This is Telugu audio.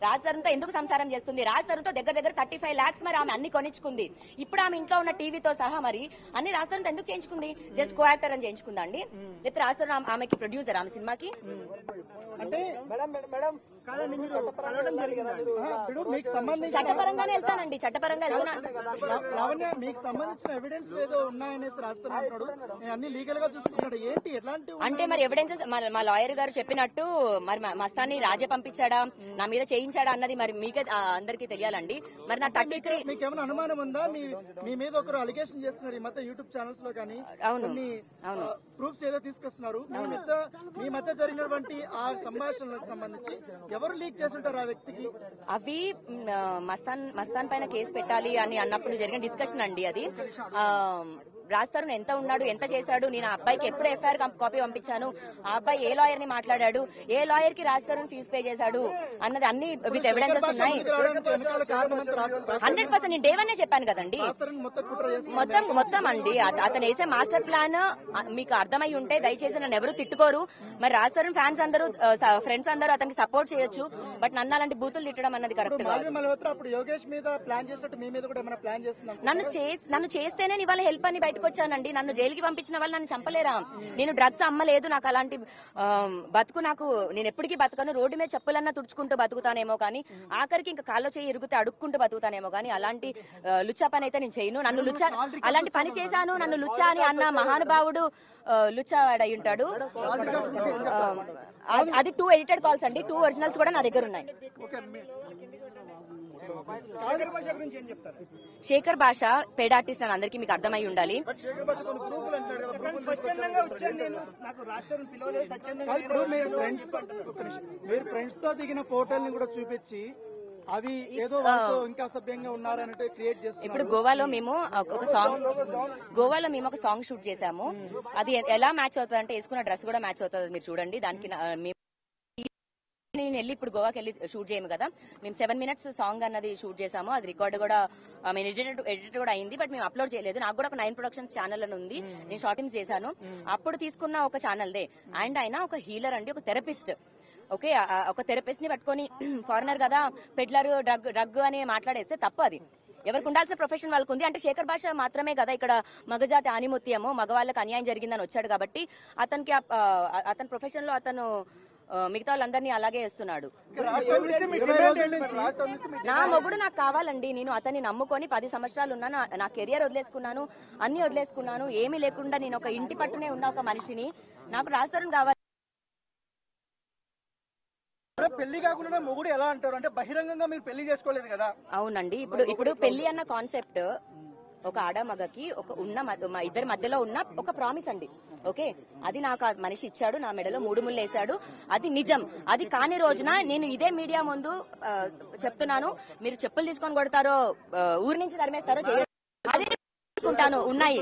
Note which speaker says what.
Speaker 1: రాజ్ తరుణ్తో ఎందుకు సంసారం చేస్తుంది? రాజ్ తరుణ్తో దగ్గర 35 lakhs మరి ఆమె అన్ని కొనిచ్చుకుంది. ఇప్పుడు ఆమె ఇంట్లో ఉన్న టీవీతో సహా మరి అన్ని రాజ్ తరుణ్తో ఎందుకు చేయించుకుంది? జస్ట్ కో యాక్టర్ అని చేయించుకుందా అండి? లేకపోతే రాజ్ తరుణ్ ఆమెకి ప్రొడ్యూసర్ ఆమె సినిమాకి?
Speaker 2: అంటే
Speaker 1: చట్టపరంగానే వెళ్తానండి, చట్టపరంగా వెళ్తున్నా.
Speaker 2: మీకు సంబంధించిన ఎవిడెన్స్ ఏదో ఉన్నాయనేసి రాస్తున్నాడు, అన్ని లీగల్ గా చూసుకుంటున్నాడు. ఏంటి ఎలాంటి
Speaker 1: అంటే మరి ఎవిడెన్సెస్ మా లాయర్ గారు చెప్పినట్టు మరి మస్తాన్ని రాజే పంపించాడా, నా మీద చేయించాడా అన్నది మరి మీకే అందరికీ తెలియాలండి. మరి నా 33
Speaker 2: మీకు ఏమైనా అనుమానం ఉందా? మీ మీద ఒకరు అలిగేషన్ చేస్తున్నారు ఈ మధ్య యూట్యూబ్ ఛానల్స్ లో కానీ,
Speaker 1: అవును
Speaker 2: ప్రూఫ్స్ ఏదో తీసుకొస్తున్నారు. మీ మధ్య జరిగినటువంటి ఆ సంభాషణలకు సంబంధించి ఎవరు లీక్ చేస్తుంటారు ఆ వ్యక్తికి?
Speaker 1: అవి మస్తాన్ పైన కేసు పెట్టాలి అని అన్నప్పుడు జరిగిన డిస్కషన్ అండి అది. రాజ్ తరుణ్ ఎంత ఉన్నాడు, ఎంత చేశాడు, నేను ఆ అబ్బాయికి ఎప్పుడు ఎఫ్ఐఆర్ కాపీ పంపించాను, ఆ అబ్బాయి ఏ లాయర్ ని మాట్లాడాడు, ఏ లాయర్ కి రాజ్ తరుణ్ ఫీజు పే చేశాడు అన్నది అన్ని విత్ ఎవిడెన్సెస్ ఉన్నాయి. 100% నేను డే 1 చెప్పాను కదండి. మొత్తం అండి అతను వేసే మాస్టర్ ప్లాన్ మీకు అర్థమై ఉంటే దయచేసి నన్ను ఎవరు తిట్టుకోరు. మరి రాజ్ తరుణ్ ఫ్యాన్స్ అందరూ ఫ్రెండ్స్ అందరూ అతనికి సపోర్ట్ చేయొచ్చు, బట్ నన్ను అలాంటి బూతులు తిట్టడం అన్నది కరెక్ట్ కాదు. నన్ను చేస్తేనే ఇవాళ హెల్ప్ అని బయటకు వచ్చానండి. నన్ను జైలుకి పంపించిన వాళ్ళు నన్ను చంపలేరా? నేను డ్రగ్స్ అమ్మలేదు, నాకు అలాంటి బతుకు, నాకు నేను ఎప్పటికీ బతకను. రోడ్డు మీద చెప్పులన్నా తుడుచుకుంటూ బతుకుతానేమో కానీ, ఆఖరికి ఇంకా కాల్లో చేయి ఇరుగుతే అడుక్కుంటూ బతుకుతానేమో కానీ, అలాంటి లుచ్చా పని అయితే నేను చేయను. నన్ను లుచ్చా అలాంటి పని చేశాను, నన్ను లుచ్చా అని అన్న మహానుభావుడు లుచ్చా అయి ఉంటాడు. అది 2 ఎడిటెడ్ కాల్స్ అండి, 2 ఒరిజినల్స్ కూడా నా దగ్గర ఉన్నాయి. శేఖర్ భాష పెయిడ్ ఆర్టిస్ట్ అని అందరికీ మీకు అర్థమై ఉండాలి.
Speaker 2: మీరు ఫ్రెండ్స్ తో దిగిన ఫోటోల్ని కూడా చూపించి అవి ఏదో ఇంకా అసభ్యంగా ఉన్నారనంటే క్రియేట్ చేస్తారు.
Speaker 1: ఇప్పుడు గోవాలో మేము ఒక సాంగ్ షూట్ చేశాము. అది ఎలా మ్యాచ్ అవుతుంది అంటే వేసుకున్న డ్రెస్ కూడా మ్యాచ్ అవుతుంది. మీరు చూడండి, దానికి నేను వెళ్ళి ఇప్పుడు గోవాకి వెళ్ళి షూట్ చేయము కదా, మేము 7 minutes సాంగ్ అన్నది షూట్ చేసాము. అది రికార్డ్ కూడా ఎడిట్ కూడా అయింది, బట్ మేము అప్లోడ్ చేయలేదు. నాకు కూడా ఒక 9 Productions ఛానల్ అని ఉంది, నేను షార్ట్ ఫిల్మ్స్ చేశాను. అప్పుడు తీసుకున్న ఒక ఛానల్దే. అండ్ ఆయన ఒక హీలర్ అండి, ఒక థెరపిస్ట్. ఓకే, ఒక థెరపిస్ట్ ని పట్టుకొని ఫారినర్ కదా, పెడ్లర్, డ్రగ్ అని మాట్లాడేస్తే తప్పు. అది ఎవరికి ఉండాల్సిన ప్రొఫెషన్ వాళ్ళకు ఉంది. అంటే శేఖర్ భాష మాత్రమే కదా ఇక్కడ మగజాతి ఆనిముత్యము, మగవాళ్ళకి అన్యాయం జరిగిందని వచ్చాడు కాబట్టి అతనికి అతని ప్రొఫెషన్ లో అతను మిగతా వాళ్ళందరినీ అలాగే వేస్తున్నాడు. నా మొగుడు నాకు కావాలండి. నేను అతన్ని నమ్ముకొని 10 సంవత్సరాలు ఉన్నాను, నా కెరియర్ వదిలేసుకున్నాను, అన్ని వదిలేసుకున్నాను, ఏమీ లేకుండా నేను ఒక ఇంటి పట్టునే ఉన్న ఒక మనిషిని. నాకు రాజ్ తరుణ్ కావాలి.
Speaker 2: పెళ్లి కాకుండా మొగుడు ఎలా అంటారు అంటే బహిరంగంగా మీరు పెళ్లి చేసుకోలేదు కదా?
Speaker 1: అవునండి, ఇప్పుడు పెళ్లి అన్న కాన్సెప్ట్ ఒక ఆడ మగకి ఇద్దరి మధ్యలో ఉన్న ఒక ప్రామిస్ అండి. ఓకే, అది నాకు మనిషి ఇచ్చాడు, నా మెడలో 3 ముళ్ళు వేశాడు, అది నిజం. అది కాని రోజున నేను ఇదే మీడియా ముందు చెప్తున్నాను, మీరు చెప్పులు తీసుకొని కొడతారో, ఊరి నుంచి తరిమేస్తారో చేయాలి. అదే ఉన్నాయి